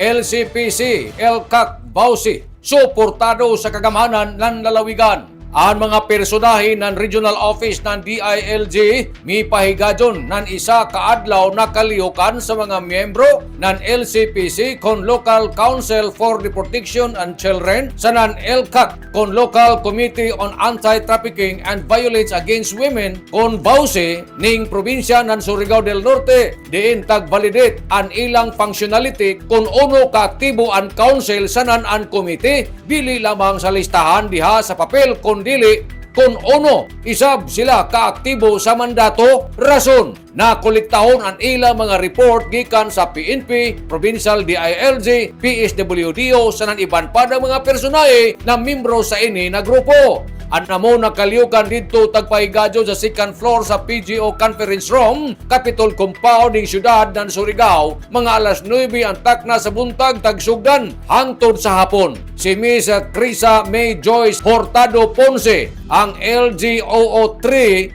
LCPC, LCAC, Bausi, suportado sa kagamanan ng lalawigan. Ang mga personahe ng Regional Office ng DILG mipahigadyon ng isa kaadlaw na kalihok sa mga miyembro ng LCPC kon Local Council for the Protection and Children sa ng LCAC kon Local Committee on Anti-Trafficking and Violence Against Women kon Bausi ning probinsya ng Surigao del Norte diin tag-validate ang ilang functionality kon uno ka-aktibo ang council sa nan committee dili lamang sa listahan diha sa papel kon dili kung uno isab sila kaaktibo sa mandato rason na kolektahon ang ilang mga report gikan sa PNP, Provincial DILG, PSWDO sa nan iban pa ng mga personahe na membro sa ini na grupo. Ang namo nakaliukan dito tagpahigadyo sa second floor sa PGO Conference Room, Capitol Compound ng siyudad ng Surigao, mga alas 9 ang takna sa buntag tagsugdan hangtod sa hapon. Si Miss Crisa May Joyce Hurtado Ponce, ang LGOO3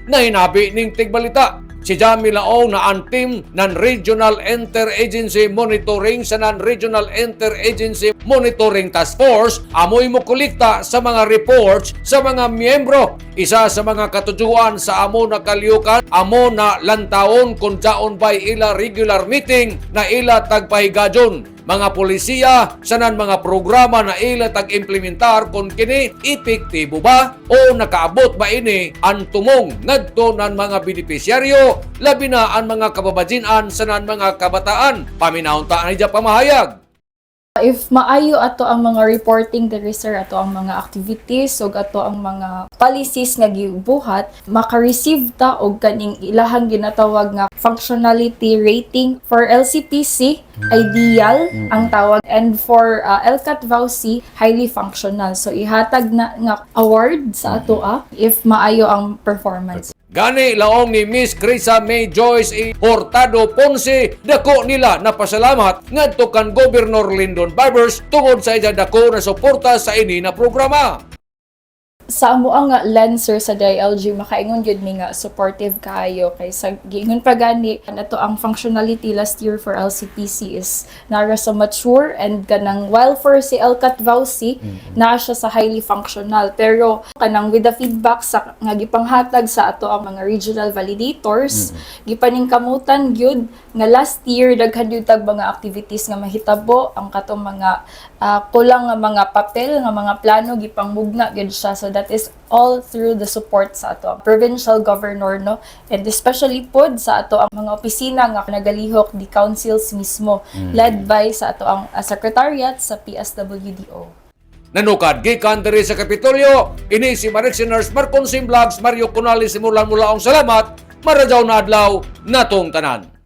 na hinabi ning tigbalita. Si Jamie Laong na ang team ng Regional Interagency Monitoring sa Regional Interagency Monitoring Task Force amoy mo kolekta sa mga reports sa mga miyembro. Isa sa mga katujuan sa amo na kaliyukan, amo na lantaon kung jaon by ila regular meeting na ila tagpahigadyon. Mga polisiya sanan mga programa na ila tag-implementar kung kini epektibo ba o nakaabot ba ini ang tumong ngadto ng mga benepisyaryo labi na ang mga kababadjinan sanan mga kabataan. Paminahon ta ani pamahayag. If maayo ato ang mga reporting diri sir, ato ang mga activities ug ato ang mga policies nga gibuhat, maka-receive ta og kaning ilahang ginatawag nga functionality rating for LCPC, ideal ang tawag, and for LCAT Bausi, highly functional. So ihatag na nga award sa ato if maayo ang performance. Gani laong ni Miss Crisa May Joyce Hurtado Ponce, dako nila napasalamat ngadto kan Governor Lyndon Barbers tungod sa iya dako na suporta sa ini na programa. Sa amo ang Lancer sa DILG, makaingon yun mi nga supportive kayo kay sa giingon pa gani nato ang functionality last year for LCPC is nara sa mature, and kanang while for si LCAT Bausi naa siya sa highly functional, pero kanang with the feedback sa nga gipanghatag sa ato ang mga regional validators, gipaningkamutan gyud nga last year daghan gyud tag mga activities nga mahitabo ang katong mga kulang nga mga papel nga mga plano gipangmugna gyud siya. So that is all through the support sa ato provincial governor, no, and especially pod sa ato ang mga opisina nga nagalihok di councils mismo, led by sa ato ang secretariat sa PSWDO. Nanukad gikan diri sa Kapitolyo, ini si Marixie Nurse Marconsim Vlogs, Mario Conales, simulan mula ang salamat, marajaw na adlaw natong tanan.